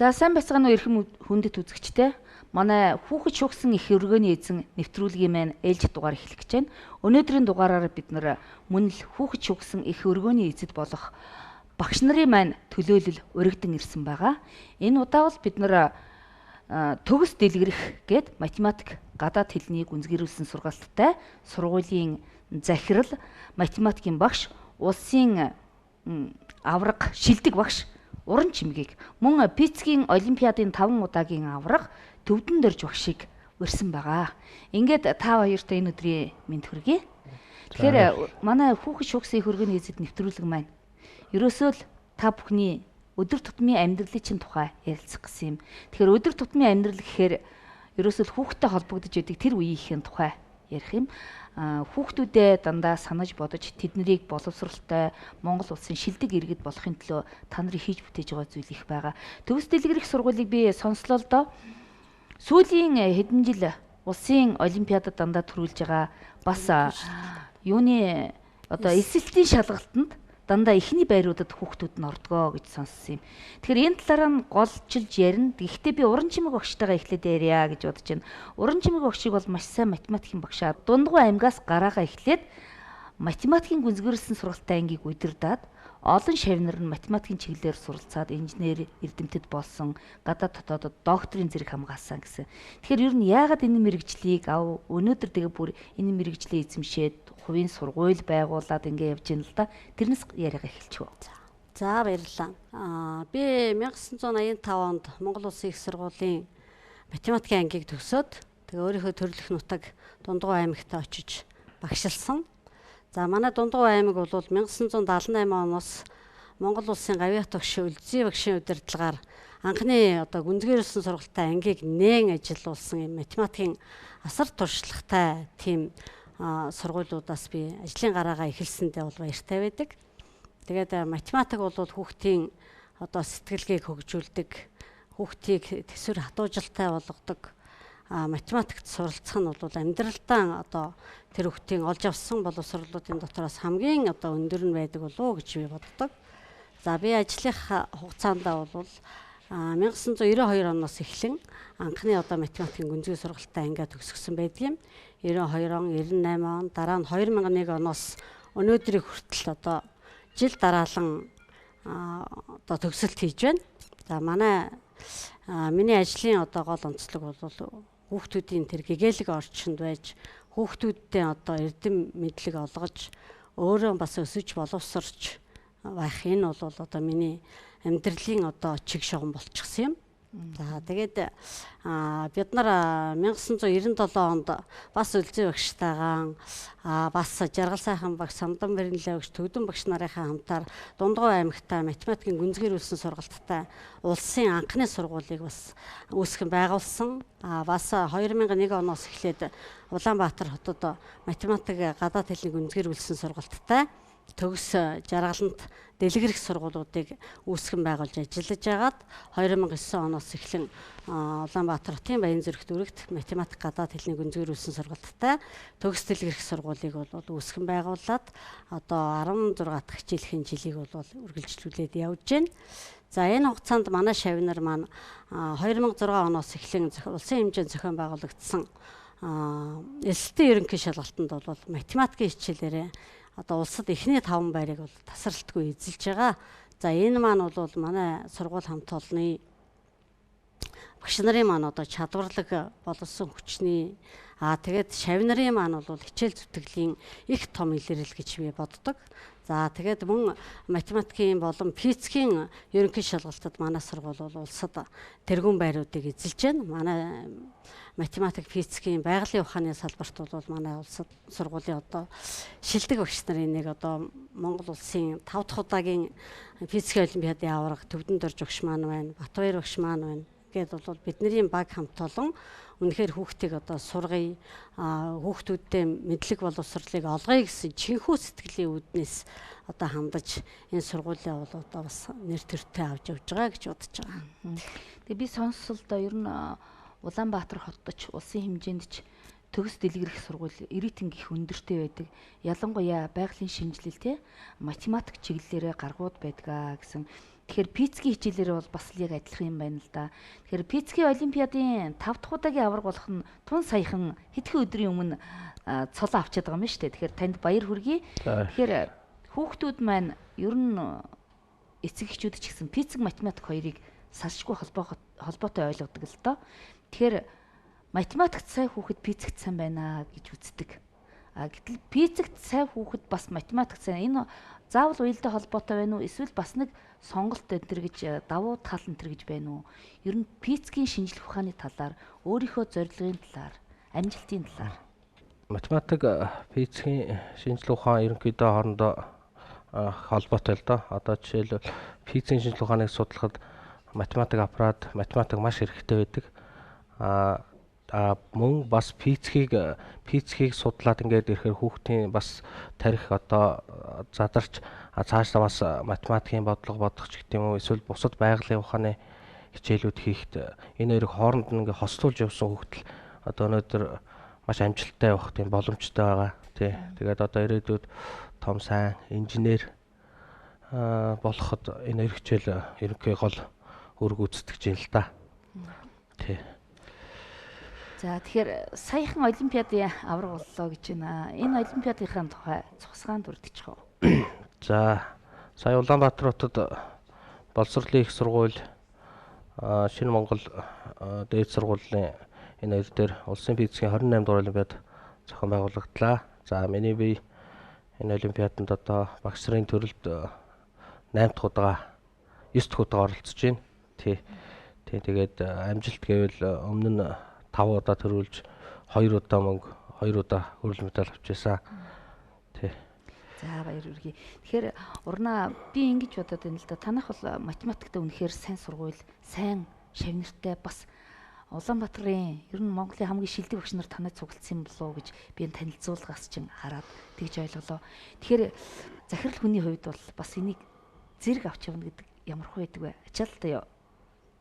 За сайн байцгаана уу эрхэм хүндэт үзэгчтэй. Манай хүүхэд шугсан их өргөөний эзэн нэвтрүүлгийн маань ээлж дугаар эхлэх гэж байна. Өнөөдрийн дугаараар бид мөн л хүүхэд шугсан их өргөөний эзэд болох багш нарын маань төлөөлөл урагдсан ирсэн байгаа. Энэ удаа бол бид төгс дэлгэрэх гээд математик гадаад хэлний гүнзгийрүүлсэн сургалттай сургуулийн захирал математикийн багш, улсын авраг шилдэг багш Уран Чимгийг мөн Пицгийн Олимпиадын 5 удаагийн авраг Төвдөн Дорж багшийг урьсан байгаа. Ингээд та хоёртой энэ өдрийн мэнд хүргэе. Тэгэхээр манай хүүхэд шугсан их өргөний эзэд нэвтрүүлэг маань ерөөсөө л та бүхний өдөр тутмын амьдралын чинь тухай ярилцах гэсэн юм. Тэгэхээр өдөр тутмын амьдрал гэхээр ерөөсөө л хүүхэдтэй холбогдож байдаг тэр үеийнхэн тухай ярих юм. Хүүхдүүдээ дандаа санаж бодож тэднийг боловсралтай Монгол улсын шилдэг иргэд болохын төлөө та нарын хийж бүтээж байгаа зүйл их байгаа. Төгс дэлгэрэх сургуулийг би сонслоо л доо. Сүүлийн хэдэн жил улсын олимпиадад дандаа төрүүлж байгаа бас юуны эсэлтийн шалгалтанд дандаа ихний байруудад хүүхдүүд нь ордгоо гэж сонссон юм. Тэгэхээр энэ талаараа нь голчилж ярина. Гэхдээ би Уран Чимэг багштайгаа эхлээд ярья гэж бодож байна. Уран Чимэг багшийг бол маш сайн математикийн багшаа. Дундгуй аймгаас гараагаа эхлээд математикийн гүнзгийрүүлсэн сургалтын ангийг удирдаад олон шавнар нь математикийн чиглэлээр суралцаад инженер эрдэмтэд болсон, гадаад дотоодод докторийн зэрэг хамгаалсан гэсэн. Тэгэхээр ер нь яагаад энэ мэрэгжлийг өнөөдөр тэгээ бүр энэ мэрэгжлээ эзэмшээд хувийн сургууль байгуулад ингэ явж байна л да. Тэрнээс яриага эхэлчихв. За баярлалаа. Би 1985 онд Монгол Улсын их сургуулийн математикийн ангийг төгсөөд тэгээ өөрийнхөө төрөлх нутаг Дундгуй аймагт очиж багшилсан. За манай Дундгуй аймаг бол 1978 оноос Монгол Улсын гавьяат багш Өлзий багшийн удирдлагаар анхны гүнзгийрүүлсэн сургалтын ангийг нээн ажиллуулсан юм математикийн асар туршлагатай тийм сургуулиудаас би ажлын гараагаа эхэлсэндээ бол баяртай байдаг. Тэгээд математик бол хүүхдийн сэтгэлгээг хөгжүүлдэг, хүүхдийг төсвөр хатуужилтай болгодог. Математикт суралцах нь бол амьдралдаа тэр хүүхдийн олж авсан боловсролуудын дотроос хамгийн өндөр нь байдаг болов уу гэж би боддог. За би ажлынхаа хугацаанд бол 1992 оноос эхлэн анхны математикийн гүнзгий сургалтын ангиа төгсгсөн байдаг юм. 92 он, 98 он, дараа нь 2001 оноос өнөөдрийг хүртэл жил дараалан төгсөлт хийж байна. За миний ажлын гол онцлог бол хүүхдүүдийн тэр гэгээлэг орчинд байж хүүхдүүдтэй эрдэм мэдлэг олгож өөрөө бас өсөж боловсрч байх энэ бол миний амьдралын чиг шугам болчихсон юм. За тэгээд бид нар 1997 онд бас Өлзий багштайгаа бас Жаргал сайхан багш, Самдан Баринлаа багш, Төвдөн багш нарынхаа хамтаар Дундгуй аймагтаа математикийн гүнзгийрүүлсэн сургалттай улсын анхны сургуулийг бас үүсгэн байгуулсан. Бас 2001 оноос эхлээд Улаанбаатар хотод математик гадаад хэлний гүнзгийрүүлсэн сургалттай төгс жаргалант дэлгэрэх сургуулиудыг үүсгэн байгуулж ажиллаж агаад 2009 оноос эхлэн Улаанбаатар хотын Баянзүрх дүүрэгт математик гадаад хэлний гүнзгийрүүлсэн сургалттай төгс дэлгэрэх сургуулийг бол үүсгэн байгуулад 16 дахь хичээлийн жилийг бол үргэлжлүүлээд явж байна. За энэ хугацаанд манай шавнар маань 2006 оноос эхлэн улсын хэмжээнд зохион байгуулагдсан эсэлтийн ерөнхий шалгалтанд бол математикийн хичээлээрээ улсад эхний 5 байрыг бол тасралтгүй эзэлж байгаа. За энэ маань бол манай сургууль хамт олонны багш нарын маань чадварлаг болсон хүчний тэгээд шавнарын маань бол хичээл зүтгэлийн их том илэрлэл гэж би боддог. За тэгээд мөн математикийн болон физикийн ерөнхий шалгалтад манай сургууль бол улсад тэргүүн байруудыг эзэлж байна. Манай математик, физикийн байгалийн ухааны салбарт бол манай улсад сургуулийн шилдэг багш нарын нэг Монгол улсын 5 дахь удаагийн физикийн олимпиадын авраг Төвдөн Дорж багш маань байна, Батбаяр багш маань байна. Гэтэл бол бидний баг хамт олон үнэхээр хүүхдийг сургая, хүүхдүүдтэй мэдлэг боловсролыг олгоё гэсэн чихэнхүү сэтгэлийн үүднээс хандаж энэ сургуулиа бол бас нэр төртэй авч явж байгаа гэж бодож байгаа. Тэгээ би сонссолдоо ер нь Улаанбаатар хотод ч улсын хэмжээнд ч төгс дэлгэрэх сургууль рейтинг их өндөртэй байдаг. Ялангуяа байгалийн шинжилэл математик чиглэлээрээ гаргууд байдгаа гэсэн. Тэгэхээр физикийн хичээлээр бол бас л яг адилхан юм байна л да. Тэгэхээр физикийн олимпиадын 5 дахь удаагийн аварга болох нь тун саяхан хэдхэн өдрийн өмнө цолоо авчиад байгаа юм шүү дээ. Тэгэхээр танд баяр хүргэе. Тэгэхээр хүүхдүүд маань ер нь эцэг эхчүүд ч гэсэн физик, математик хоёрыг салшгүй холбоотой ойлгодог л доо. Тэгэхээр математикт сайн хүүхэд физикт сайн байна гэж үздэг. Гэтэл физикт сайн хүүхэд бас математикт сайн энэ заавал уялдаа холбоотой байна уу? Эсвэл бас нэг сонголт энэ төр гэж давуу тал энэ төр гэж байна уу? Ер нь физикийн шинжлэх ухааны талаар, өөрийнхөө зорилгын талаар, амжилтын талаар. Математик, физикийн шинжлэх ухаан ерөнхийдөө хоорондоо холбоотой л доо. Одоо жишээлбэл физикийн шинжлэх ухааныг судлахад математик аппарат, математик маш хэрэгтэй байдаг. Мөн бас физикийг судлаад ингээд ирэхээр хүүхдийн бас тарих одоо задарч цаашдаа бас математикийн бодлого бодох ч гэдэг юм уу, эсвэл бусад байгалийн ухааны хичээлүүд хийхэд энэ хоёрыг хооронд нь ингээд хослуулж явсан хүүхдэл одоо өнөөдөр маш амжилттай явах тийм боломжтой байгаа. Тий. Тэгээд одоо ирээдүйд том сайн инженер болоход энэ хоёр хичээл ерөнхий гол үүрэг гүйцэтгэж байна л да. Тий. За тэгэхээр саяхан олимпиадын аварга боллоо гэж байна. Энэ олимпиадынхаа тухай цусгаан дүрдчих уу? За сая Улаанбаатар хотод боловсролын их сургууль, Шинэ Монгол дээд сургуулийн энэ хоёр дээр улсын физикийн 28 дугаар олимпиад зохион байгуулагдлаа. За миний бие энэ олимпиаданд одоо багш нарын төрөлд 8 дахь удаа 9 дахь удаа оролцож байна. Тий. Тэгээд амжилт гэвэл өмнө нь 5 удаа төрүүлж 2 удаа мөнгө, 2 удаа хүрэл медаль авчихсан. Тий. За баяр хүргэе. Тэгэхээр урнаа би ингэж бодоод байна л да. Танах бол математикт үнэхээр сайн сургууль, сайн шавнартай бас Улаанбаатарын ер нь Монголын хамгийн шилдэг багш нар танад цуглдсан юм болоо гэж би энэ танилцуулгаас чинь хараад тэгж ойлголоо. Тэгэхээр захирал хүний хувьд бол бас энийг зэрэг авч явна гэдэг ямар хөө байдаг вэ? Ачаалтаа юу?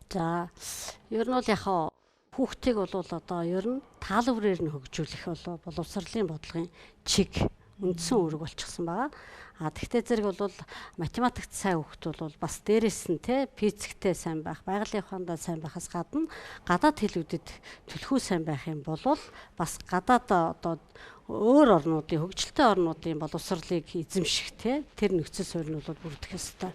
За ер нь бол яхаа хүүхдийг бол одоо ер нь таалбараар нь хөгжүүлэх боловсролын бодлогын чиг үндсэн үүрэг болчихсон байгаа. Тэгтээ зэрэг бол математикт сайн хүүхд бол бас дээрэс нь физиктэй сайн байх, байгалийн ухаандаа сайн байхаас гадна гадаад хэлүүдэд төлхөө сайн байх юм бол бас гадаад одоо өөр орнуудын хөгжилтэй орнуудын боловсролыг эзэмших тэр нөхцөл суурь нь бол бүрдэх ёстой.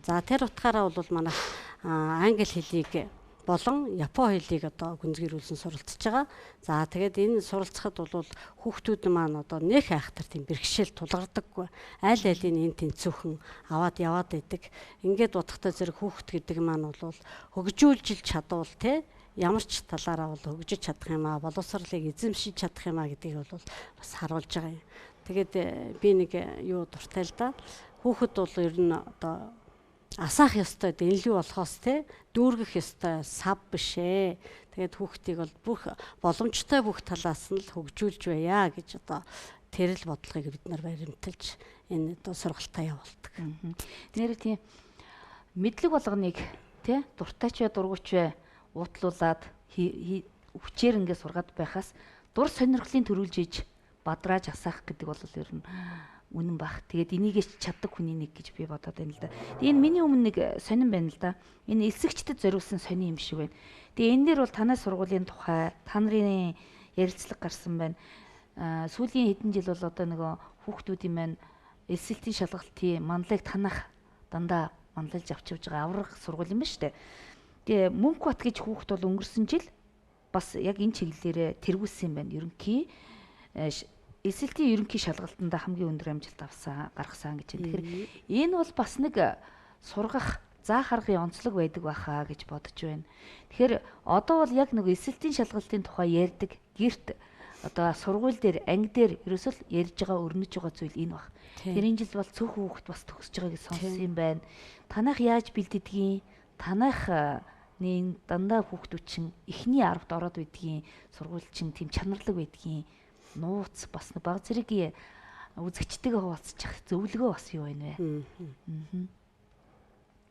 За тэр утгаараа бол манай англи хэлийг болон япон хэлийг одоо гүнзгийрүүлсэн суралцж байгаа. За тэгээд энэ суралцахад бол хүүхдүүд маань одоо нэх айхтар тийм бэрхшээл тулгардаггүй. Аль алийг энэ тэнцүүхэн аваад яваад идэг. Ингээд бодохдоо зэрэг хүүхд гэдэг маань бол хөгжүүлж чадвал ямар ч талаараа бол хөгжиж чадах юм аа, боловсролыг эзэмшиж чадах юм аа гэдгийг бол бас харуулж байгаа юм. Тэгээд би нэг юу дуртай л да. Хүүхэд бол ер нь одоо асаах ёстой дэнлүү болохоос дүүргэх ёстой сав биш ээ. Тэгээд хүүхдийг бол бүх боломжтой бүх талаас нь л хөгжүүлж байя гэж одоо тэр л бодлогыг бид нар баримталж энэ одоо сургалтаа явуулдаг. Нэр тийм мэдлэг болгоныг дуртайч бай, дургуйч бай уутлуулад хүчээр ингээд сургаад байхаас дур сонирхлын төрүүлж иж бадрааж асаах гэдэг бол ер нь үнэн бах. Тэгээд энийг чаддаг хүний нэг гэж би бодоод байна л да. Тэгээд энэ миний өмнө нэг сонирн байна л да. Энэ элсэгчдэд зориулсан сонирн юм шиг байна. Тэгээд энэ дээр бол танай сургуулийн тухай, та нарын ярилцлага гарсан байна. Сүүлийн хэдэн жил бол одоо нөгөө хүүхдүүдийн маань элсэлтийн шалгалтын манлайг танах дандаа манлайлж авч явж байгаа аврах сургууль юм ба штэ. Тэгээ Мөнхбат гэж хүүхд бол өнгөрсөн жил бас яг энэ чиглэлээрээ тэргүүлсэн юм байна. Ерөнхий эсэлтийн ерөнхий шалгалтанд хамгийн өндөр амжилт гаргасан гэж байна. Тэгэхээр энэ бол бас нэг сургах заах аргын онцлог байдаг байхаа гэж бодож байна. Тэгэхээр одоо бол яг нэг эсэлтийн шалгалтын тухай ярьдаг гэрт одоо сургууль дээр анги дээр ерөөсөө ярьж байгаа өрнөж байгаа зүйл энэ баг. Тэр энэ жил бол цөөхөн хүүхд бас төгсөж байгааг сонссон юм байна. Танах яаж бэлддгийг, танах нэг дандаа хүүхдүүд чинь эхний 10-д ороод байдгийн сургууль чинь тийм чанарлаг байдгийн нууц бас баг зэрэг үзэгчтэйгээ хуваалцчих зөвлөгөө бас юу байна вэ?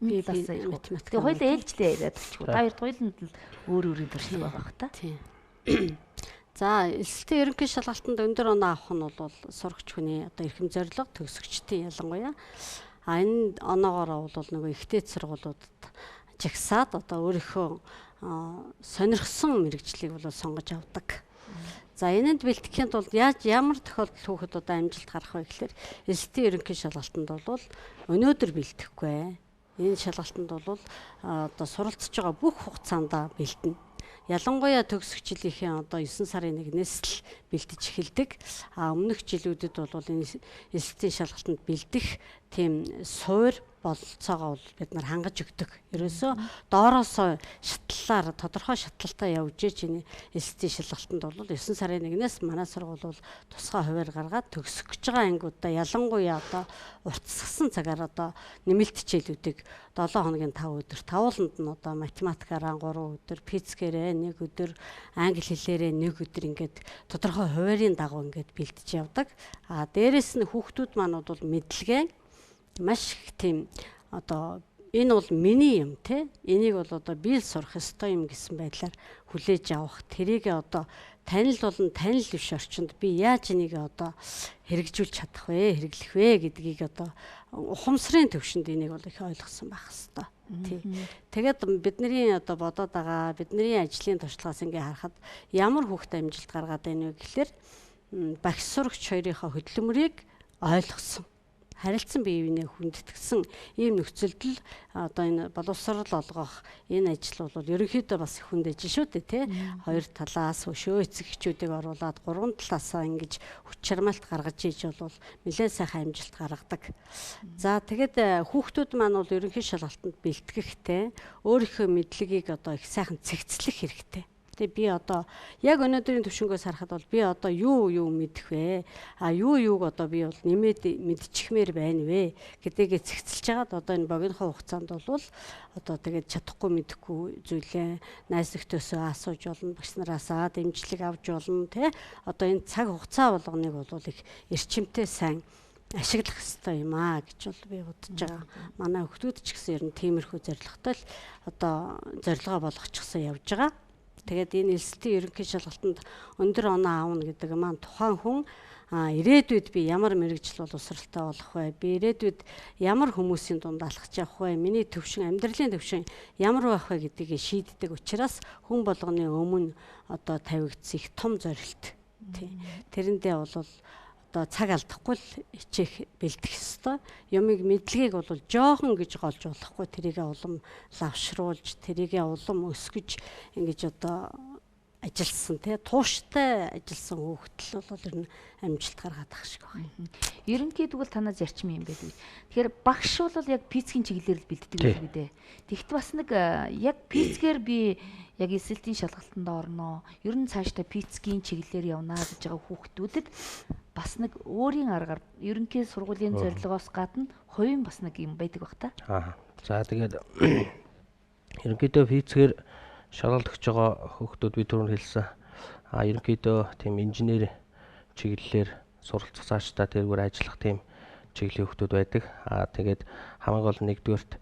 Би математик. Тэгээ хоёул ээлжлээ яриад болчихгүй. Та хоёрт хоёуланд л өөр өөрийн төрөл байгаа бах та. Тийм. За, эсэлтийн ерөнхий шалгалтанд өндөр оноо авах нь бол сурагч хүний одоо эрхэм зорилго, төгсөгчдийн ялангуяа. Энэ оноогоор бол нөгөө ихтэй сургуулиудад жагсаад одоо өөрийнхөө сонирхсон мэрэгжлийг бол сонгож авдаг. За энэнд бэлтгэхийн тулд ямар тохиолдолд хүүхэд одоо амжилт гарах вэ гэхээр элсэтийн ерөнхий шалгалтанд бол өнөөдөр бэлтгэхгүй. Энэ шалгалтанд бол одоо суралцж байгаа бүх хугацаанд бэлтэнэ. Ялангуяа төгсөх жилийнхээ одоо 9 сарын 1-ээс л бэлтэж эхэлдэг. Өмнөх жилүүдэд бол энэ элсэтийн шалгалтанд бэлдэх тийм суур бололцоогоо бид нар хангаж өгдөг. Ерөөсөө доороосоо шатлалаар тодорхой шатлалтай явж энэ элсэтийн шалгалтанд бол 9 сарын 1-ээс манай сургууль бол тусгай хуваар гаргаад төгсөх гэж байгаа ангиудаа ялангуяа одоо уртсгсан цагаар одоо нэмэлт хичээлүүдийг 7 хоногийн 5 өдөр тавууланд нь одоо математикаараа 3 өдөр, физикээрээ 1 өдөр, англи хэлээрээ 1 өдөр ингээд тодорхой хуваарийн дагуу ингээд бэлтэж явдаг. Дээрэс нь хүүхдүүд маань бол мэдлэгээ маш их тийм одоо энэ бол миний юм те, энийг бол одоо би л сурах ёстой юм гэсэн байдлаар хүлээж авах, тэрийг одоо танил болон танил биш орчинд би яаж энийг одоо хэрэгжүүлж чадах вэ, хэрэглэх вэ гэдгийг одоо ухамсарын төвшөнд энийг бол их ойлгосон байх хэвээр. Тэгээд бидний одоо бодоод байгаа бидний ажлын туршлагаас ингээ харахад ямар хүүхд амжилт гаргаад байна вэ гэхээр багш сурагч хоёрынхаа хөдөлмөрийг ойлгосон, харилцан бие биенээ хүндэтгсэн ийм нөхцөлд л одоо энэ боловсрол олгох энэ ажил бол ерөнхийдөө бас их хүнд ажил шүү дээ тий. Хоёр талаас өшөө эцэг эхчүүдийг оруулаад гурван талаасаа ингэж хүч чармаалт гаргаж ийж бол нэлээд сайхан амжилт гаргадаг. За тэгээд хүүхдүүд маань бол ерөнхий шалгалтанд бэлтгэхдээ өөрийнхөө мэдлэгийг одоо их сайхан цэгцлэх хэрэгтэй. Тэгээ би одоо яг өнөөдрийн төвшнгөөс харахад бол би одоо юу мэдэх вэ? Юуг одоо би бол нэмээд мэдчихмээр байна вэ гэдгээ цэгцэлж хагаад одоо энэ богинохоо хугацаанд бол одоо тэгээд чадахгүй мэдэхгүй зүйлээ найз нөхдөсөө асууж болно, багш нараасаа дэмжлэг авч болно тий. Одоо энэ цаг хугацаа болгоныг бол их эрчимтэй сайн ашиглах хэрэгтэй юм гэж бол би бодож байгаа. Манай хүүхдүүд ч гэсэн ер нь тиймэрхүү зорилготой л одоо зорилгоо болгочихсон явж байгаа. Тэгээд энэ элсэтийн ерөнхий шалгалтанд өндөр оноо аавна гэдэг маань тухайн хүн ирээдүйд би ямар мэрэгжил боловсралтай болох вэ? Би ирээдүйд ямар хүмүүсийн дунд алхаж явах вэ? Миний төвшин, амьдралын төвшин ямар байх вэ гэдгийг шийддэг учраас хүн болгоны өмнө одоо тавигдсан их том зорилт. Тэрэндээ бол одоо цаг алдахгүй л хичээх бэлдэх ёстой. Юмыг мэдлэгийг бол жоохон гэж голж болохгүй, тэрийгээ улам лавшруулж, тэрийгээ улам өсгөж ингэж одоо ажилласан тий, тууштай ажилласан хүүхдэл бол ер нь амжилт гаргаад ах шиг байна. Ерөнхийдөө бол танаа зарчим юм байдаг. Тэгэхээр багш бол яг физикийн чиглэлээр л бэлддэг юм үү? Тэгэхдээ бас нэг яг физикээр би яг эсэлтийн шалгалтанд орноо. Ер нь цаашдаа физикийн чиглэлээр явнаа гэж байгаа хүүхдүүдэд бас нэг өөрийн аргаар ерөнхий сургуулийн зорилгоос гадна хувийн бас нэг юм байдаг бах та. За тэгээд ерөнхийдөө физикээр шалгалт өгч байгаа хүүхдүүд би түрүүнд хэлсэн. Ерөнхийдөө тийм инженер чиглэлээр суралцах цаашдаа тэргээр ажиллах тийм чиглэлийн хүүхдүүд байдаг. Тэгээд хамгийн гол нь нэгдүгээрт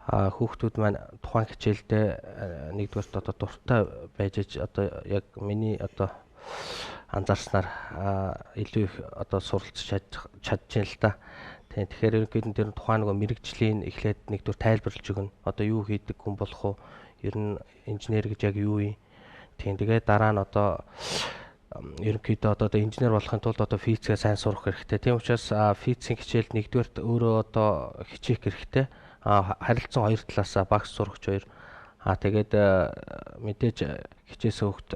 хүүхдүүд маань тухайн хичээлдээ нэгдүгээрт одоо дуртай байж одоо яг миний одоо анзаарснаар илүү их одоо суралцж чадчихна л да. Тэгэхээр ерөнхийдөө тэр тухайн нөгөө мэрэгжлийн эхлээд нэгдүгээр тайлбарлаж өгнө. Одоо юу хийдэг хүн болох уу? Ер нь инженер гэж яг юу юм? Тэгээд дараа нь одоо ерөнхийдөө одоо инженер болохын тулд одоо физикээ сайн сурах хэрэгтэй. Тийм учраас физикийн хичээлд нэгдүгээрт өөрөө одоо хичээх хэрэгтэй. Харилцан хоёр талаасаа багш сурагч хоёр. Тэгээд мэдээж хичээсэн хүүхд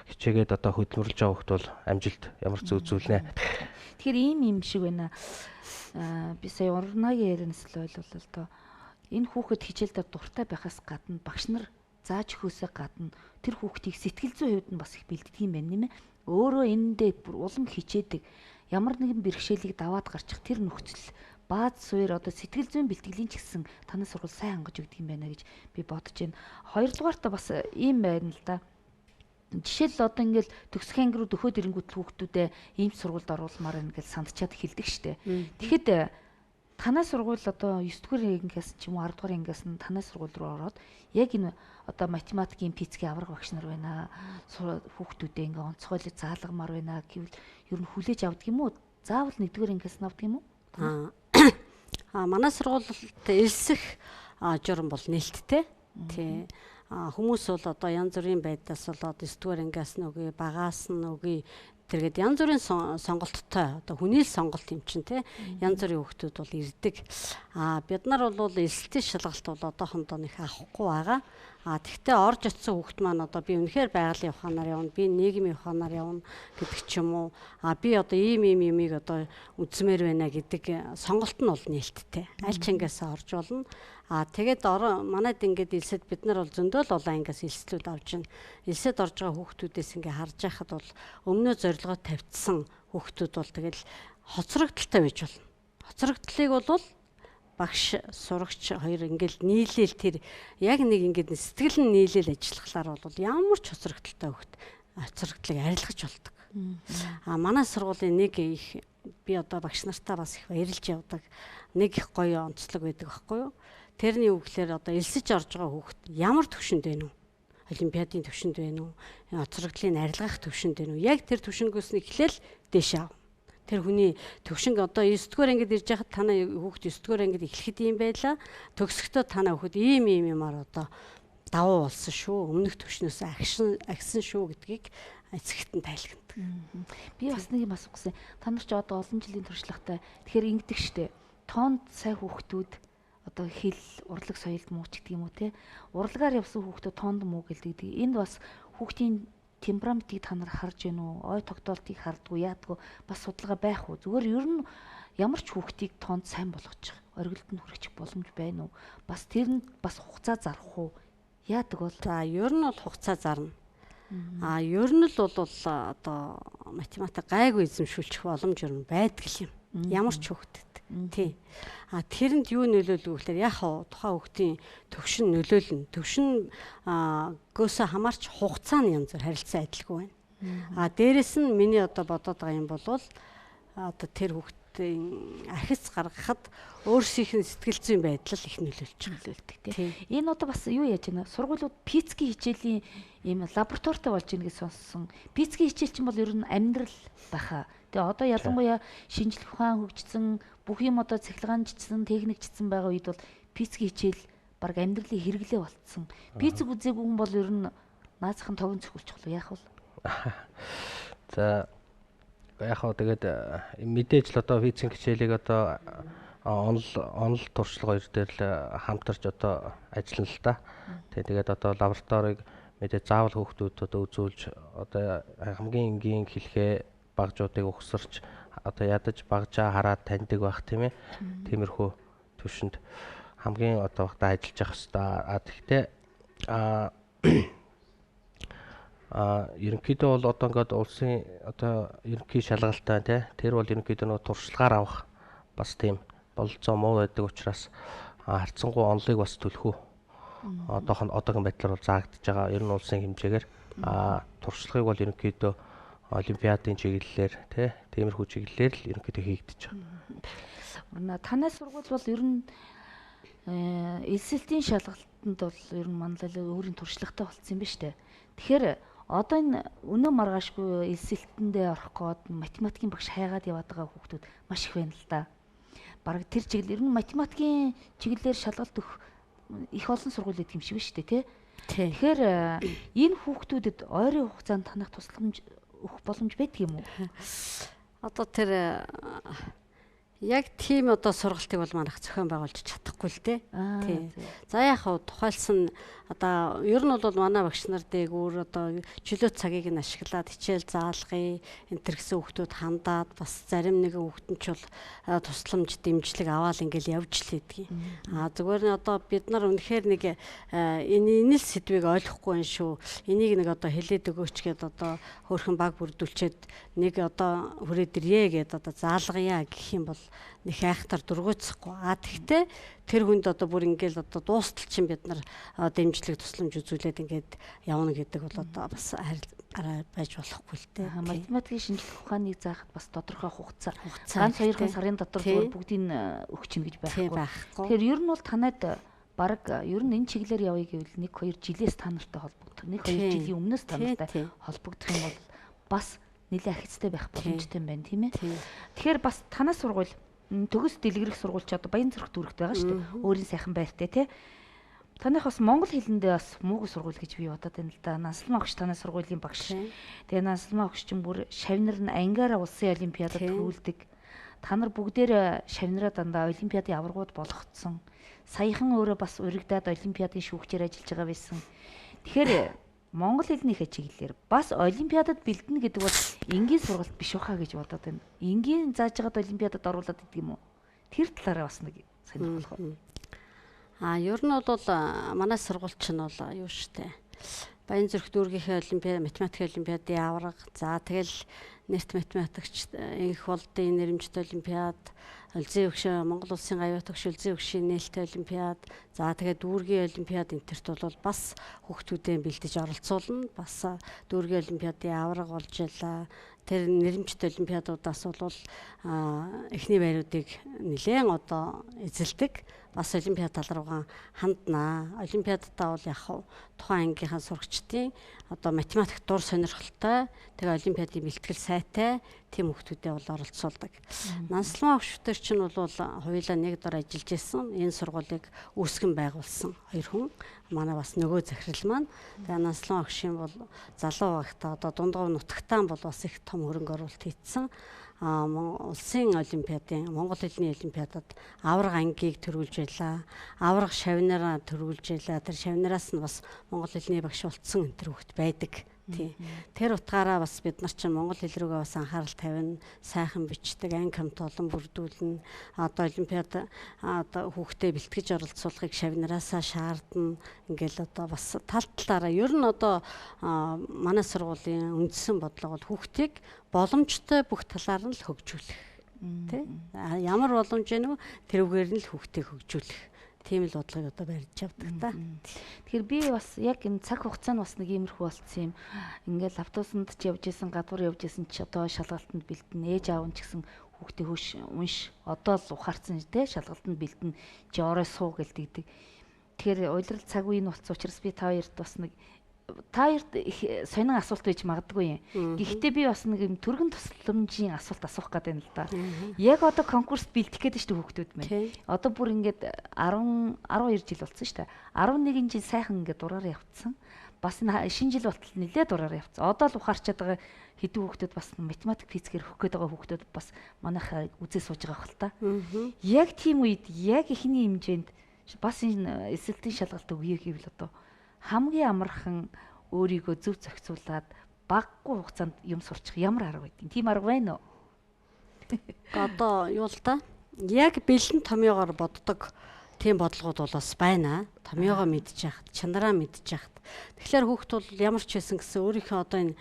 хичээгээд одоо хөдөлмөрлж байгаа хүүхд бол амжилт ямар ч үзүүлнэ. Тэгэхээр ийм шиг байна. Би сая урнагийн ярианаас л ойлголоо л доо. Энэ хүүхэд хичээлдээ дуртай байхаас гадна багш нар зааж өгөхөөсөө гадна тэр хүүхдийг сэтгэл зүйн хувьд нь бас их бэлддэг юм байна нэмэ. Өөрөө энэндээ бүр улам хичээдэг. Ямар нэгэн бэрхшээлийг даваад гарчих тэр нөхцөл бааз суурь одоо сэтгэл зүйн бэлтгэлийн ч гэсэн танай сургууль сайн хангаж өгдөг юм байна гэж би бодож байна. Хоёрдугаартаа бас ийм байна л да. Жишээл одоо ингээл төгсөх анги руу дөхөөд ирэнгүүт хүүхдүүдээ ийм сургуульд оруулмаар байна гэж сандчаад эхэлдэг штэ. Тэгэхэд танай сургууль одоо 9 дугаар ангиас ч юм уу 10 дугаар ангиас нь танай сургууль руу ороод яг энэ одоо математикийн физикийн авраг багш нар байна. Хүүхдүүдээ ингээ онцгойлож заалгамаар байна гэвэл ер нь хүлээж авдаг юм уу? Заавал 1 дугаар ангиас нь авдаг юм уу? манай сургуульд элсэх журам бол нээлттэй. Тий. Хүмүүс бол одоо янз бүрийн байдлаас болоод 9 дугаар ангиас нь үгүй, багаас нь үгүй, тэргээд янз бүрийн сонголттой одоо хүний л сонголт юм чинь тий. Янз бүрийн хүүхдүүд бол ирдэг. Бид нар бол элсэлтийн шалгалт бол одоохондоо нэг авахгүй байгаа. Тэгтээ орж очсон хүүхд маань одоо би үнэхээр байгалийн ухаанаар явна, би нийгмийн ухаанаар явна гэдэг ч юм уу. Би одоо ийм юмыг одоо үзмээр байна гэдэг сонголт нь бол нээлттэй. Аль ч ангиасаа орж болно. Тэгээд манайд ингээд элсэд бид нар бол зөндөө л олон ангиас элслүүд авч байна. Элсэд орж байгаа хүүхдүүдээс ингээд харж байхад бол өмнөө зорилгоо тавьчихсан хүүхдүүд бол тэгэл хоцрогдолтой байж болно. Хоцрогдлыг бол багш сурагч хоёр ингээл нийлээл тэр яг нэг ингээд сэтгэл нь нийлээл ажиллахлаар бол ямар ч хоцрогдолтой хөхт хоцрогдлыг арилгаж болдог. Манай сургуулийн нэг их би одоо багш нартаа бас их баярлж явдаг нэг их гоё онцлог байдаг байхгүй юу? Тэрний үгээр одоо элсэж орж байгаа хүүхд ямар төвшөнд байна уу? Олимпиадын төвшөнд байна уу? Хоцрогдлыг арилгах төвшөнд байна уу? Яг тэр төвшөнгөөс нь эхлээл дээш аав. Тэр хүний төвшинг одоо 9 дугаар ангид ирж байхад танаа хүүхд 9 дугаар ангид эхлэхэд юм байла. Төгсөхдөө танаа хүүхд ийм юмар одоо давуу болсон шүү. Өмнөх төвшнөөс агсан шүү гэдгийг эцэгт нь тайлгнадаг. Би бас нэг юм асуусан. Та нар ч одоо олон жилийн туршлагатай. Тэгэхээр ингэдэг штэ. Тоонд сай хүүхдүүд одоо хэл, урлаг, соёлд муу ч гэдэг юм уу те. Урлагаар явсан хүүхдүүд тоонд муу гэлдэг. Энд бас хүүхдийн темпераментыг та нар харж гэнэ үү? Ой тогтоолтыг хардгуу, яадгүй бас судалгаа байх уу? Зүгээр ер нь ямар ч хүүхдийг тоонд сайн болгож оргилд нь хүрэх боломж байна уу? Бас тэр нь бас хугацаа зарах уу? Яадаг бол ер нь бол хугацаа зарна. Ер нь л бол одоо математик гайгүй эзэмшүүлчих боломж ер нь байдаг юм. Ямар ч хүүхдэд. Тий. Тэрэнд юу нөлөөлөв гэхээр яг тухайн хүүхдийн төвшин нөлөөлнө. Төвшин гөөсөө хамаарч хугацаа нь янз бүр харилцан адилгүй байна. Дээрэс нь миний одоо бодоод байгаа юм бол одоо тэр хүүхдийн архиц гаргахад өөрсдийнх нь сэтгэл зүйн байдал их нөлөөлдөг тий. Энэ одоо бас юу яаж байна? Сургуулиуд пицгийн хичээлийн ийм лабораторитой болж ийн гэж сонссон. Пицгийн хичээл чинь бол ер нь амьдрал баха. Тэгээ одоо ялангуяа шинжлэх ухаан хөгжсөн, бүх юм одоо цахилгаанжсан, техникчсэн байгаа үед бол пицгийн хичээл баг амьдралын хэрэглээ болцсон. Пицэг үзээгүй хүн бол ер нь наацхан тогон цохилчих болов яах вэ? За яг хаа тэгээд мэдээж л одоо физикийн хичээлийг одоо онол туршлага хоёр дээр л хамтарч одоо ажиллана л да. Тэгээд одоо лабораторийг мэдээ заавал хүүхдүүд одоо үзүүлж одоо хамгийн энгийн хэлхээ багжуудыг өгсөрч одоо ядаж багжаа хараад таньдаг байх тийм ээ. Тиймэрхүү төвшөнд хамгийн одоо багтаа ажиллаж явах хэрэгтэй. Тэгэхдээ ерөнхийдөө бол одоо ингээд улсын одоо ерөнхий шалгалтаа тий тэр бол ерөнхийдөө нөгөө туршлагаар авах бас тийм бололцоо муу байдаг учраас харцсангуй онлыг бас төлөхөө одоогийн байдлаар бол заагдж байгаа. Ер нь улсын хэмжээгээр туршлагыг бол ерөнхийдөө олимпиадын чиглэлээр тиймэрхүү чиглэлээр л ерөнхийдөө хийгдэж байгаа. Танай сургууль бол ер нь элсэлтийн шалгалтанд бол ер нь манлайлал өөрийн туршлагатай болсон юм ба штэ. Тэгэхээр одоо энэ өнөө маргаашгүй элсэлтэндээ орох гээд математикийн багш хайгаад яваад байгаа хүүхдүүд маш их байна л да. Бараг тэр чиглэл ер нь математикийн чиглэлээр шалгалт өгөх их олон сургууль гэдэг юм шиг ба штэ тий. Тэгэхээр энэ хүүхдүүдэд ойрын хугацаанд танах тусламж өгөх боломж байдаг юм уу? Одоо тэр яг тийм одоо сургалтыг бол манайх зохион байгуулж чадахгүй л дээ. Тий. За яг тухайлсан одоо ер нь бол манай багш нар дээгүүр одоо чөлөө цагийг нь ашиглаад хичээл заалгая энэ төр гэсэн хүүхдүүд хандаад бас зарим нэгэн хүүхэд нь ч бол тусламж дэмжлэг аваад ингээл явж л идэгий. Зүгээр нь одоо бид нар үнэхээр нэг энэ л сэдвийг ойлгохгүй юм шүү. Энийг нэг одоо хэлээд өгөөч гэд одоо хөөрхөн баг бүрдүүлчихэд нэг одоо хүрээд ирье гэд одоо заалгая гэх юм бол нэг айхтар дургуйцахгүй. Тэгтээ тэр хүнд одоо бүр ингээл одоо дуустал чинь бид нар дэмжлэг тусламж үзүүлээд ингээд явна гэдэг бол одоо бас арай байж болохгүй л дээ. Математикийн шинжлэх ухааныг заахад бас тодорхой хугацаа ганц 2 сарын дотор зүгээр бүгдийг өгч чинь гэж байхгүй. Тэгэхээр ер нь бол танад бараг ер нь энэ чиглэлээр явъя гэвэл 1-2 жилээс та нартай холбогдох. 1-2 жилийн өмнөөс та нартай холбогдох юм бол бас нэлээд ахицтай байх боломжтой юм байна тийм ээ. Тэгэхээр бас танаас сургууль төгс дэлгэрэх сургууль ч одоо Баянзүрх дүүрэгт байгаа шүү дээ. Өөрийн сайхан байртай тий. Таных бас монгол хэлэндээ бас муугүй сургууль гэж би бодоод байна л да. Нансалмаа огч танай сургуулийн багш. Тэгээ Нансалмаа огч чинь бүр шавнар нь ангиараа улсын олимпиадад төрүүлдэг. Та нар бүгдээр шавнараа дандаа олимпиадын аваргууд болгоцсон. Саяхан өөрөө бас урагдаад олимпиадын шүүгчээр ажиллаж байгаа байсан. Тэгэхээр монгол хэлнийхээ чиглэлээр бас олимпиадад бэлдэнэ гэдэг бол энгийн сургалт биш ухаа гэж бодоод байна. Энгийн зааж байгаад олимпиадад оруулаад идэг юм уу? Тэр талаараа бас нэг сонирхол болох. Ер нь бол манай сургууль чинь бол юу штэ. Баянзүрх дүүргийнхээ олимпиад, математикийн олимпиадын аварга. За тэгэл нэрт математикч инх болдын нэрэмжтэй олимпиад, Өлзий өгшөө Монгол улсын гавьяа төгш Өлзий өгшийн нээлттэй олимпиад. За тэгээд дүүргийн олимпиад энтерт бол бас хүүхдүүдээ бэлдэж оролцуулна. Бас дүүргийн олимпиадын аварга болж ялаа. Тэр нэрэмжтэй олимпиадуудаас бол эхний байруудыг нэлээд одоо эзэлдэг. Бас олимпиад тал руугаа ханднаа. Олимпиадтаа бол яг тухайн ангийнхаа сурагчдын одоо математик дур сонирхолтой, тэгээ олимпиадын бэлтгэл сайтай тийм хүүхдүүдээ бол оролцуулдаг. Нансалмаа өгчдөр чинь бол хоёулаа нэг дор ажиллаж исэн. Энэ сургуулийг үүсгэн байгуулсан хоёр хүн. Манай бас нөгөө захирал маань. Тэгээ Нансалмаа өгшийн бол залуу багтаа одоо дундгов нутагтаан бол бас их том хөрөнгө оруулалт хийсэн. Улсын олимпиадын монгол хэлний олимпиадад аварга ангийг төрүүлж байлаа. Аварга шавнараа төрүүлж байлаа. Тэр шавнараас нь бас монгол хэлний багш болцсон энэ төр хөлт байдаг. Тий. Тэр утгаараа бас бид нар чинь монгол хэл рүүгээ бас анхаарал тавина, сайхан бичдэг, анги хамт олон бүрдүүлнэ. Одоо олимпиад одоо хүүхдээ бэлтгэж оролцуулахыг шавнараасаа шаардна. Ингээл одоо бас тал талаараа ер нь одоо манай сургуулийн үндсэн бодлого бол хүүхдийг боломжтой бүх талаар нь л хөгжүүлэх. Тий. Ямар боломж вэ? Тэрүүгээр нь л хүүхдийг хөгжүүлэх. Тийм л бодлогыг одоо барьж авдаг та. Тэгэхээр би бас яг энэ цаг хугацаанд бас нэг иймэрхүү болцсон юм. Ингээл автобусанд ч явж исэн, гадуур явж исэн ч одоо шалгалтанд бэлдэн, ээж аав нь ч гэсэн хүүхдээ хөш унш одоо л ухаарсан те шалгалтанд бэлдэн чи орой суу гэлдэгдэг. Тэгэхээр уйлрал цаг үе нь болцсон учраас би та хоёрт бас нэг та хоёрт их сонин асуулт байж магадгүй юм. Гэхдээ би бас нэг юм түргэн тусламжийн асуулт асуух гэдэг юм л да. Яг одоо конкурс бэлтгэх гэдэг чинь хүүхдүүд маань. Одоо бүр ингээд 12 жил болсон шүү дээ. 11 жил сайхан ингээд дураараа явцсан. Бас шинэ жил болтол нэлээд дураараа явцсан. Одоо л ухаарчаад байгаа хэдэн хүүхдүүд бас математик физикээр хөх гээд байгаа хүүхдүүд бас манайхаа үзээ сууж байгаа хэл та. Яг тийм үед яг ихний хэмжээнд бас энэ эсэлтийн шалгалт өгье гэвэл одоо хамгийн амархан өөрийгөө зөв зохицуулаад баггүй хугацаанд юм сурчих ямар арга байдгийг. Тийм арга байна уу? Одоо юу л та? Яг бэлэн томьёогоор боддог тийм бодлогод бол бас байна. Томьёогоо мэдчих яхад, чанараа мэдчих яхад. Тэгэхээр хүүхд бол ямар ч байсан гэсэн өөрийнхөө одоо энэ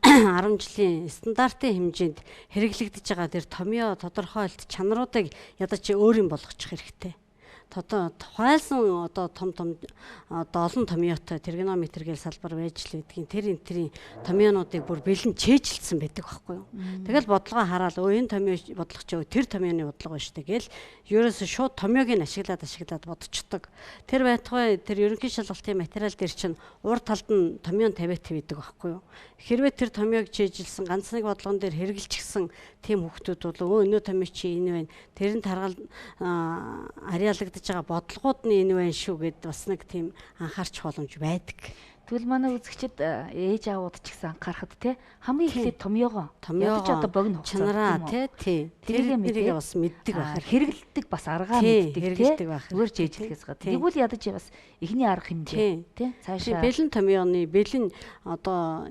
10 жилийн стандартын хэмжээнд хэрэглэгдэж байгаа тэр томьёо тодорхойлт чанаруудыг ядаж чи өөрийн болгочих хэрэгтэй. Тухайлсан одоо том одоо олон томьёотой тригонометр гээл салбар байж л байдгийн тэр энтрийн томьёонуудыг бүр бэлэн чэйжилсэн байдаг байхгүй юу. Тэгэл бодлогоо хараад энэ томьёо бодлого ч тэр томьёоны бодлого байна штэ гээл ерөөсө шууд томьёог нь ашиглаад бодчихдог. Тэр байтугай тэр ерөнхий шалгалтын материал дээр чинь урд талд нь томьёон тавиад байдаг байхгүй юу. Хэрвээ тэр томьёог чэйжилсэн ганц нэг бодлогон дээр хэрэгжилчихсэн тийм хүүхдүүд бол өнөө томьёо чи энэ байна. Тэрэнд харгал ариалагдаж байгаа бодлогууд нь энэ байна шүү гэд бас нэг тийм анхаарч боломж байдаг. Тэгвэл манай үзэгчид ээж аауд ч гэсэн анхаарахад те хамгийн эхлээд томьёогоо одоо богино чанараа тий тэрийг бас мэддэг байхаар хэрэгэлдэг бас аргаа мэддэг те зүгээр жийжлэхээс гадна тэгвэл ядаж бас эхний арга хэмжээ те цаашаа бэлэн томьёоны бэлэн одоо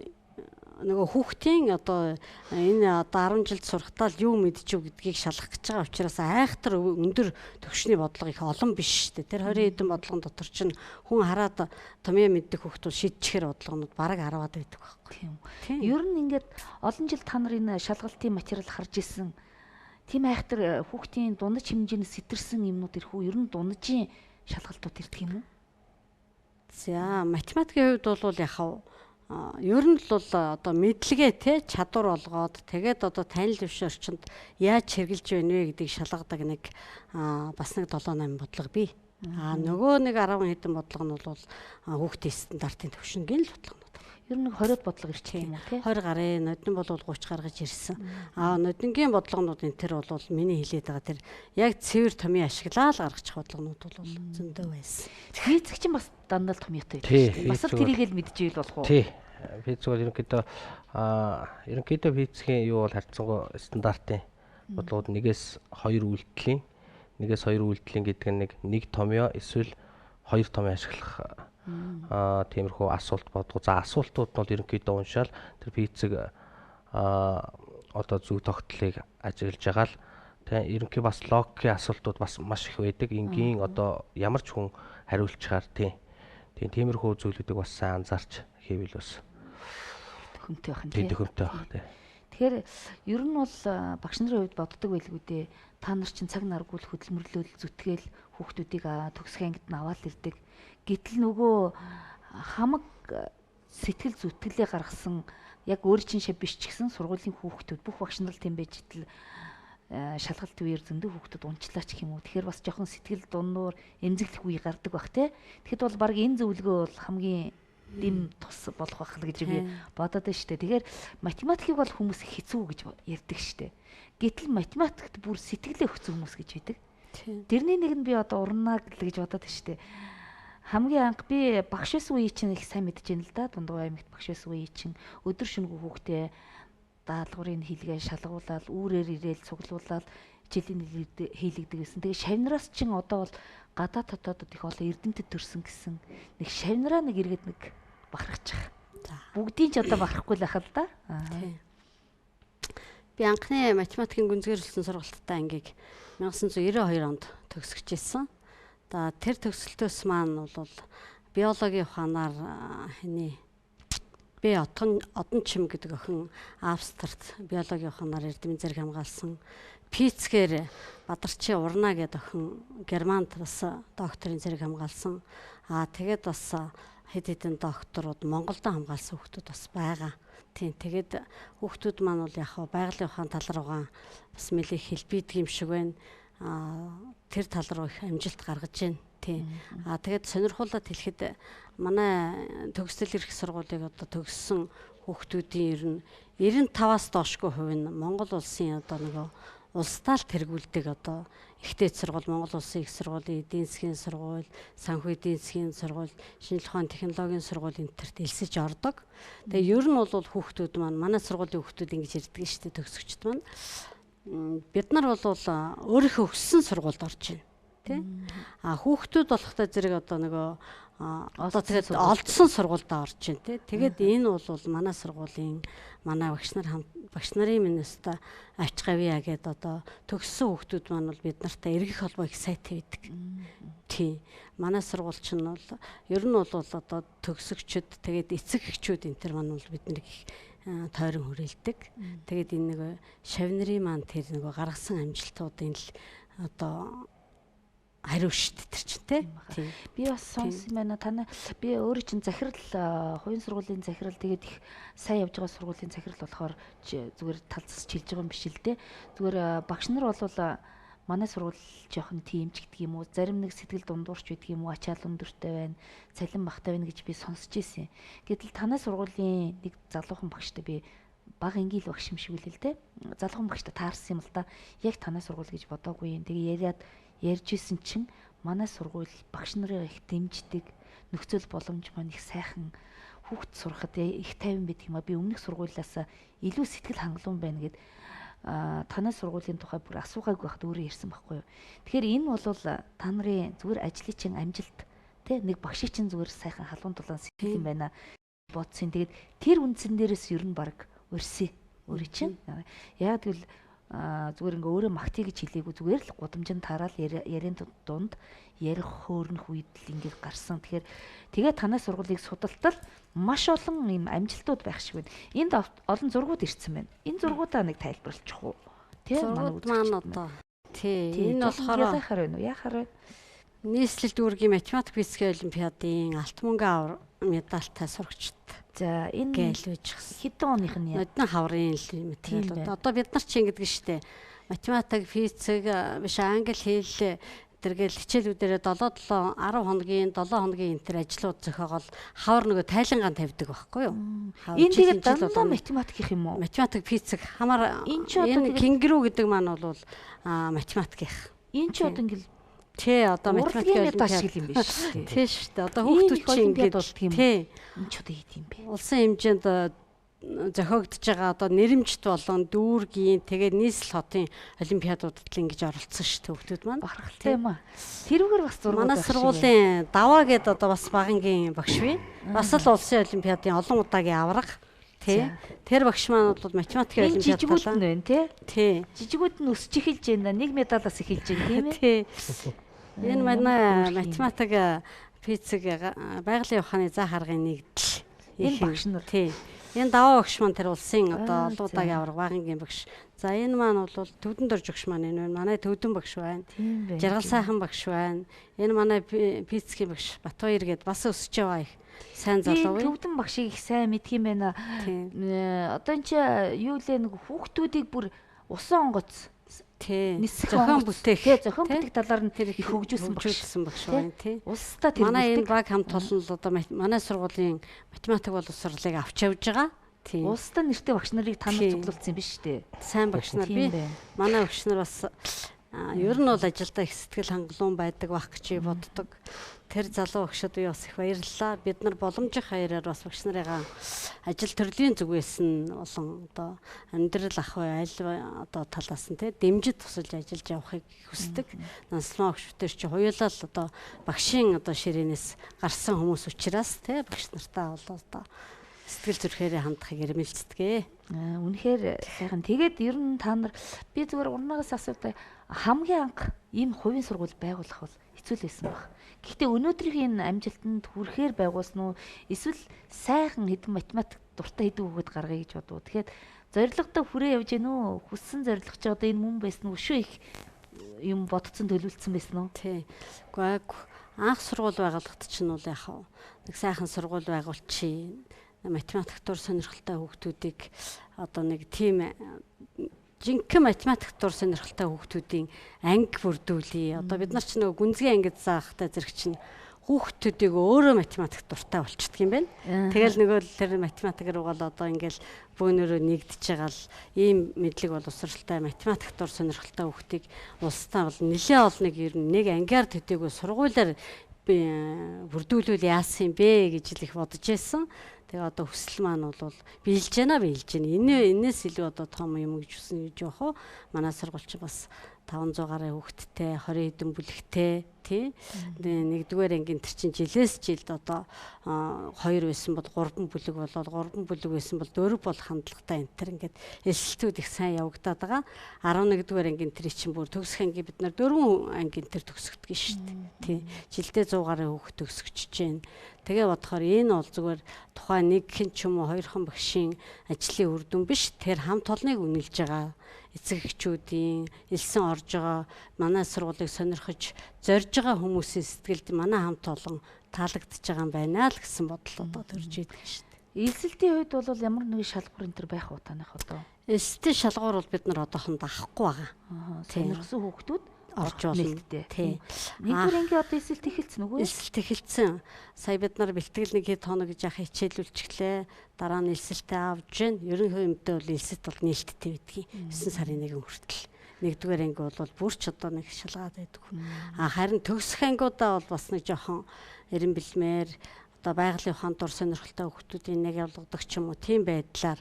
нөгөө хүүхдийн одоо энэ одоо 10 жилд сурахтаа л юу мэдчихв гэдгийг шалгах гэж байгаа учраас айхтар өндөр төвшний бодлого их олон биш шүү дээ. Тэр 20 хэдэн бодлогон дотор чинь хүн хараад томьёо мэддэг хүүхдүүд шийдчихэр бодлогонууд бараг 10-аад байдаг байхгүй юм. Ер нь ингээд олон жил та нар энэ шалгалтын материал харж исэн тийм айхтар хүүхдийн дундаж хэмжээнд сэтэрсэн юмнууд ирэх үү? Ер нь дундажийн шалгалтууд ирдэг юм уу? За математикийн хувьд бол яхав ер нь л одоо мэдлэгээ те чадвар олгоод тэгээд одоо танил дэвш орчинд яаж хэрэгжилж байна вэ гэдгийг шалгадаг нэг бас нэг 7-8 бодлого бий. Нөгөө нэг 10 хэдэн бодлого нь бол хүүхдийн стандартын төвшингийн л бодлогонууд. Ер нь 20-д бодлого ирчих юм уу тий? 20 гарын нодин бол 30 гаргаж ирсэн. Нодингийн бодлогонууд энэ төр бол миний хэлээд байгаа тэр яг цэвэр томьёо ашиглаад гаргачих бодлогонууд бол зөндөө байсан. Физик чинь бас дандаа л томьёотой байдаг шүү дээ. Бас л тэрийг л мэдчихвэл болох уу? Тий. Физик бол ерөнхийдөө физикийн юу бол харьцангуй стандартын бодлогод 1-2 үйлдэлийн гэдэг нэг томьёо эсвэл 2 томьёо ашиглах тиймэрхүү асуулт бодгоо. За асуултууд нь бол ерөнхийдөө уншаал тэр физик одоо зөв тогтолыг ажиглаж байгаа л тийм ерөнхий бас логикийн асуултууд бас маш их байдаг. Энгийн одоо ямар ч хүн хариулчихаар тиймэрхүү зүйлүүдийг бас сайн анзаарч хийвэл бас Төхөмтэй байх нь тий. Төхөмтэй байх тий. Тэгэхээр ер нь бол багш нарын хувьд боддог байлгүй дээ. Та нар чинь цаг наргуул хөдөлмөрлөл зүтгээл хүүхдүүдийг төгсөх ангид нь аваад ирдэг. Гэтэл нөгөө хамаг сэтгэл зүтгэлээ гаргасан яг өөр чинь шав биш ч гэсэн сургуулийн хүүхдүүд бүх багш нар л тийм байж идэл шалгалт үеэр зөндөө хүүхдүүд унчлаач гэх юм уу. Тэгэхээр бас жоохон сэтгэл дундуур эмзэглэх үе гардаг бах те. Тэгэхэд бол баг энэ зөвлөгөө бол хамгийн дэм тус болох байх л гэж би бодоод байна шүү дээ. Тэгэхээр математикийг бол хүмүүс хэцүү гэж ярьдаг шүү дээ. Гэтэл математикт бүр сэтгэлээ өгсөн хүмүүс гэж байдаг. Тэрний нэг нь би одоо урнаа гэж бодоод байна шүү дээ. Хамгийн анх би багш байсан үе чинь их сайн мэдэж байна л да. Дундгой аймагт багш байсан үе чинь өдөр шөнөгүй хүүхдээ даалгаврын хийлгээ шалгуулаад үүрээр ирээл цуглуулаад хичээлийн хийлэгдэг гэсэн. Тэгээ шавнараас чин одоо бол гадаад хотоодод их олон эрдэмтэд төрсөн гэсэн. Нэг шавнараа нэг эргээд нэг бахархчих. Бүгдийн ч одоо бахархгүй л ахал да. Би анхны математикийн гүнзгийрлсэн сургалттай ангийг 1992 онд төгсгөжсэн. Тэр төгсөлтөөс маань бол биологийн ухаанаар би одон чим гэдэг охин Австрт биологийн ухаанаар эрдэмийн зэрэг хамгаалсан. Физикээр Бадарчин Урнаа гэдэг охин Германд бас докторийн зэрэг хамгаалсан. Тэгээд бас хэд хэдэн докторууд Монголд хамгаалсан хүүхдүүд бас байгаа. Тийм тэгээд хүүхдүүд маань бол яг байгалийн ухаан тал руугаа бас нэлээд хэлбийдэг юм шиг байна. Тэр тал руу их амжилт гаргаж байна. Тийм. Тэгээд сонирхуулаад хэлэхэд манай төгсөл эрх сургуулийг одоо төгссөн хүүхдүүдийн ер нь 95-аас доошгүй хувь нь Монгол улсын одоо нөгөө улсдаа л тэргүүлдэг одоо ихтэй сургууль, Монгол улсын их сургуулийн эдийн засгийн сургууль, санхүү эдийн засгийн сургууль, шинжлэх ухааны технологийн сургууль энтерт элсэж ордог. Тэгээ ер нь бол хүүхдүүд маань манай сургуулийн хүүхдүүд ингэж ирдэг шүү дээ төгсөгчд маань. Бид нар бол өөрийнхөө өссөн сургуульд орж байна. Тэ? Хүүхдүүд болохтой зэрэг одоо нөгөө одоо тэгээд олдсон сургуульд орж байна. Тэ? Тэгээд энэ бол манай сургуулийн манай багш нарын минуста авч гавья гэдэг одоо төгссөн хүүхдүүд маань бол бид нартай эргэх холбоо их сайтай байдаг. Тийм. Манай сургууль чинь бол ер нь бол одоо төгсөгчд тэгээд эцэг эхчүүд энэ төр маань бол биднийг их тойрон хүрээлдэг. Тэгээд энэ нэг шавнырын маань тэр нэг гаргасан амжилтуудын л одоо хариу шít тэр чинь тий. Би бас сонсон байна. Би өөрөө чинь захирал хувийн сургуулийн захирал тэгээд их сайн явж байгаа сургуулийн захирал болохоор зүгээр талцсаж хэлж байгаа юм биш л дээ. Зүгээр багш нар бол манай сургууль жоохон тиймч гэдэг юм уу, зарим нэг сэтгэл дундуурч байдаг юм уу, ачаал өндөртэй байна, цалин багтай байна гэж би сонсч ирсэн. Гэтэл танай сургуулийн нэг залуухан багштай би бага ингээл багш юм шиг үлээ л дээ. Залуухан багштай таарсан юм л да. Яг танай сургууль гэж бодоогүй юм. Тэгээ ярьж исэн чинь манай сургууль багш нарын их дэмждэг, нөхцөл боломж маань их сайхан, хүүхд сурахад их тайван байдаг юм а. Би өмнөх сургуулиас илүү сэтгэл хангалуун байна гэд танай сургуулийн тухай бүр асуугаагүй байхад өөрөө ярьсан байхгүй юу. Тэгэхээр энэ бол та нарын зүгээр ажлын чинь амжилт тий нэг багшийн чинь зүгээр сайхан халуун дулаан сэтгэл юм байна бодсон. Тэгээд тэр үндсэн дээрээс ер нь баг өрсөе өөрөө чинь. Яг тэгвэл зүгээр ингээ өөрөө магтъя гэж хэлээгүй зүгээр л гудамжинд тараал ярийн дунд ярих хөөрнөх үед л ингээд гарсан. Тэгээд танай сургуулийг судалтал маш олон юм амжилтууд байх шиг байна. Энд олон зургууд ирсэн байна. Энэ зургуудаа нэг тайлбарлчих уу? Тэ зургууд маань одоо энэ болохоор яахаар вэ? Нийслэл дүүргийн математик физикийн олимпиадын алт мөнгө медальтай сурагчд. За энэ гэлвэж хэдэн оных нь яа? Нодны хаврын материалууд. Одоо бид нар чинь ингэдэг штэ. Математик, физик, биш англи хэл тэргээл хичээлүүдээрээ 7 хоногийн 7 хоногийн энэ төр ажлууд зохиогоол хавар нөгөө тайлангаан тавьдаг байхгүй юу? Энэ тэгээд дандаа математик гэх юм уу? Математик, физик хамаар энэ кенгуру гэдэг маань бол математик их. Энэ ч одоо ингээл тий одоо математик олимпиад юм биш үү? Тий шүү дээ. Одоо хүүхдүүд чинь ингээд болдго юм. Тий. Энэ ч одоо хийд юм бэ. Улсын хэмжээнд зохиогдож байгаа одоо нэрэмжт болон дүүргийн тэгээд нийслэл хотын олимпиадуудад л ингэж оролцсон шүү дээ хүүхдүүд маань. Бахархалтай юм аа. Тэрүүгээр бас зургууд манай сургуулийн даваа гэдэг одоо бас багангийн багш бий. Бас л улсын олимпиадын олон удаагийн авраг. Тий. Тэр багш маань бол математикийн олимпиад жижигүүд нь байна тий. Тий. Жижигүүд нь өсөж эхэлж байна. Нэг медалаас эхэлж байна тийм ээ. Тий. Энэ манай математик, физик, байгалийн ухааны заа харгын нэгдэл. Энэ багш нар тий. Энэ даваа багш маань тэр улсын одоо олон удаагийн авраг багангийн багш. За энэ маань бол Төвдөн Дорж багш маань энэ байна. Манай Төвдөн багш байна. Жаргал сайхан багш байна. Энэ манай физикийн багш Батбаяр гээд бас өсөж байгаа их сайн залуу бай. Төвдөн багшийг их сайн мэдх юм байна. Одоо энэ чи юу лээ нэг хүүхдүүдийг бүр усан онгоц зохион бүтээх зохион бүтээх талаар нь тэр их хөгжүүлсэн багш байна тий. Улстай тэр манай энэ баг хамт олон л одоо манай сургуулийн математик боловсролыг авч явж байгаа. Тий. Улстай нэртэй багш нарыг та нар цуглуулсан юм биш үү? Сайн багш нар би. Манай багш нар бас ер нь бол ажилдаа их сэтгэл хангалуун байдаг байх гэж боддог. Тэр залуу багшд би бас их баярлалаа. Бид нар боломжих хаяраар бас багш нарыгаа ажил төрлийн зүгээс нь болон одоо амьдрал ах бай аль одоо талаас нь те дэмжиж тусалж ажиллаж явахыг хүсдэг. Нансалмаа багшдэр чи хоёулаа л одоо багшийн одоо ширээнээс гарсан хүмүүс учраас те багш нартаа бол одоо сэтгэл зүрхээрээ хандахыг эрмэлцдэг. Үнэхээр сайхан. Тэгээд ер нь та нар би зүгээр урнагаас асуудаг хамгийн анх ийм хувийн сургууль байгуулах бол хэцүү л байсан баг. Гэхдээ өнөөдрийн энэ амжилтанд хүрэхээр байгуулсан уу эсвэл сайхан хэдэн математик дуртай хэдэн хүүхэд гаргая гэж бодов. Тэгэхээр зорилготой хүрээ явж гэнэ үү? Хүссэн зорилго ч одоо энэ мөн байсан уу? Өшөө их юм бодцсон төлөвлөсөн байсан уу? Тий. Гэхдээ анх сургууль байгуулахад чинь бол яхав нэг сайхан сургууль байгуулчих. Математик дур сонирхолтой хүүхдүүдийг одоо нэг тийм жинхэнэ математик дур сонирхолтой хүүхдүүдийн анги бүрдүүлээ. Одоо бид нар ч нөгөө гүнзгий ангид заахтай зэрэг чинь хүүхдүүдийг өөрөө математик дуртай болчихдөг юм байна. Тэгэл нөгөө тэр математик руу гал одоо ингээл бөөнөрөө нэгдэж байгаа л ийм мэдлэг боловсралтай математик дур сонирхолтой хүүхдийг улстай бол нэлээ олныг ер нь нэг ангиар төдийгүй сургуулиар бүрдүүлвэл яасан юм бэ гэж л их бодож байсан. Тэгээ одоо хүсэл маань бол биелж байна. Энээс илүү одоо том юм гэж хүснэ гэж явах уу. Манай сургууль чи бас 500 гаруй хүүхэдтэй, 20 хэдэн бүлэгтэй тий. Нэгдүгээр ангийн тэр чин жилээс жилд одоо 2 байсан бол 3 бүлэг болоод 3 бүлэг байсан бол 4 бол хандлагатай энэ төр ингээд элсэлтүүд их сайн явагдаад байгаа. 11-р ангийн тэр чин бүр төгсөх ангийн бид нар 4 ангийн тэр төгсгдөг шүү дээ. Тий. Жилдээ 100 гаруй хүүхэд төгсгөж чинь. Тэгээ бодохоор энэ бол зүгээр тухайн нэг хэн ч юм уу хоёрхан багшийн ажлын үр дүн биш. Тэр хамт олныг үнэлж байгаа эцэг эхчүүдийн элсэн орж байгаа манай сургуулийг сонирхож зорж байгаа хүмүүсийн сэтгэлд манай хамт олон таалагдж байгаа юм байна л гэсэн бодол одоо төрж идэг шүү дээ. Элсэлтийн хувьд бол ямар нэгэн шалгуур энэ төр байх уу таних одоо? Элсэлтийн шалгуур бол бид нар одоохонд авахгүй байгаа. Сонирхсан хүүхдүүд орж болно. Тий. Нэгдүгээр ангийн одоо эсэлт эхэлсэн үгүй? Эсэлт эхэлсэн. Сая бид нар бэлтгэл нэг хэд хоног гэж яхаа хичээлүүлчихлээ. Дараа нь эсэлтээ авж гин. Ерөнхийдөө бол эсэлт бол нээлттэй байдгийг. 9 сарын 1 хүртэл. Нэгдүгээр анги бол бүр ч одоо нэг шалгаад байдаг. Харин төгсөх ангиудаа бол бас нэг жоохон эрен бэлмээр одоо байгалийн ухаан дур сонирхолтой хүүхдүүдийн нэг явуулдаг ч юм уу тийм байдлаар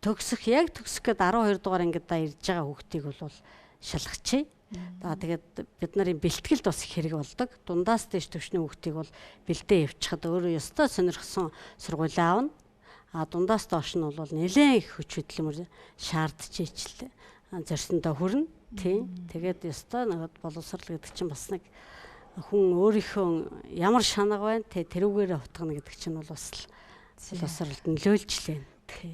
төгсөх гээд 12 дугаар ангидаа ирж байгаа хүүхдийг бол шалгачихъя. Тэгээд бид нарын бэлтгэлд бас их хэрэг болдог. Дундаас дэш төвшний хүүхдийг бол бэлдээ явчихад өөрөө ёстой сонирхсон сургууль аавна. Дундаас доош нь бол нэлээд их хүч хөдөлмөр шаардж ийлээ. Зорьсондоо хүрнэ. Тийм. Тэгээд ёстой нэг боловсрал гэдэг чинь бас нэг хүн өөрийнхөө ямар шанаг байна тэрүүгээрээ утгана гэдэг чинь бол бас боловсралд нөлөөлж лээ.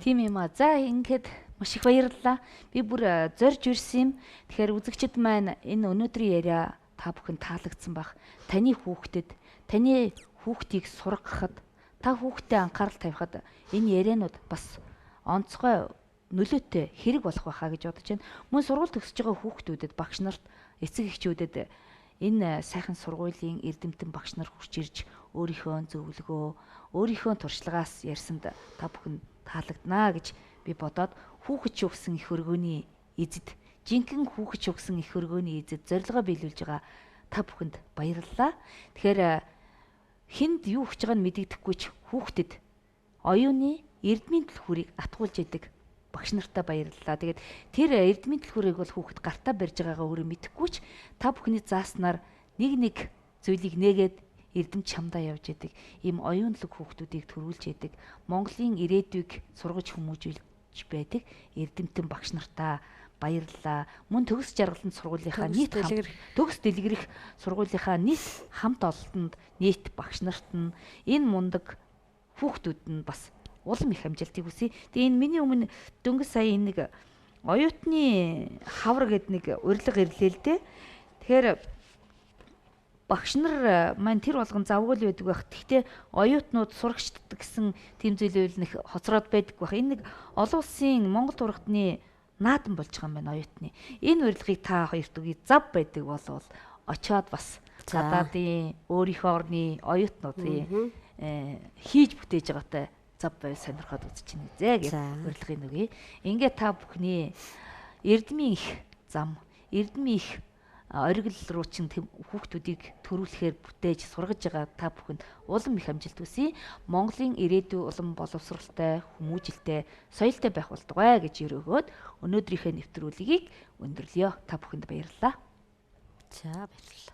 Тийм юм аа. За ингээд маш их баярлалаа. Би бүр зорж ирсэн юм. Тэгэхээр үзэгчид маань энэ өнөөдрийн яриа та бүхэн таалагдсан байх. Таны хүүхдэд, таны хүүхдийг сургахад, та хүүхдэд анхаарал тавихад энэ ярианууд бас онцгой нөлөөтэй хэрэг болох байхаа гэж бодож байна. Мөн сургууль төгсөж байгаа хүүхдүүдэд, багш нарт, эцэг эхчүүдэд энэ сайхан сургуулийн эрдэмтэн багш нар хурж ирж өөрийнхөө зөвлөгөө, өөрийнхөө туршлагаас ярьсанд та бүхэн таалагдана гэж би бодоод хүүхэд өгсөн их өргөөний эзэд, жинхэнэ хүүхэд өгсөн их өргөөний эзэд зорилгоо биелүүлж байгаа та бүхэнд баярлалаа. Тэгэхээр хинд юу хийж байгааг нь мэдэгдэхгүй ч хүүхдэд оюуны эрдмийн түлхүүрийг атгуулж яадаг багш нартаа баярлалаа. Тэгээд тэр эрдмийн түлхүүрийг бол хүүхэд гартаа барьж байгаагаа өөрөө мэдэхгүй ч та бүхний зааснаар нэг зүйлийг нээгээд эрдэм чамдаа явж яадаг ийм оюунлог хүүхдүүдийг төрүүлж яадаг Монголын ирээдүйг сургаж хүмүүжүүлж байдаг эрдэмтэн багш нартаа баярлалаа. Мөн төгс жаргаланд сургуулийнхаа нийт төгс дэлгэрэх сургуулийнхаа нийт хамт олонд нийт багш нарт нь энэ мундаг хүүхдүүд нь бас улам их амжилтыг хүсье. Тэгээ энэ миний өмнө дөнгөж сая энэ нэг оюутны хавар гэдэг нэг урилга ирлээ л дээ. Тэгэхээр багш нар маань тэр болгон завгүй байдаг байх. Гэхдээ оюутнууд сурагчд гэсэн тийм зүйлүүд нэг хоцроод байдаг байх. Энэ нэг олон улсын Монгол ургадны наадам болж байгаа юм байна оюутны. Энэ урилгыг та хоёрт үгүй зав байдаг болвол очиод бас гадаадын өөрийнхөө орны оюутнуудын хийж бүтээж байгаатай зав байв сонирхоод үзчихнэ зэ гэж урилгыг нүгий. Ингээ та бүхний эрдмийн их зам, эрдмийн их оргил руу чин хүүхдүүдийг төрүүлэхээр бүтээж сургаж байгаа та бүхэнд улам их амжилт хүсье. Монголын ирээдүй улам боловсралтай, хүмүүжилтэй, соёлтой байх болтугай гэж өрөөгөөд өнөөдрийнхөө нэвтрүүлгийг өндөрлөё. Та бүхэнд баярлалаа. За баярлалаа.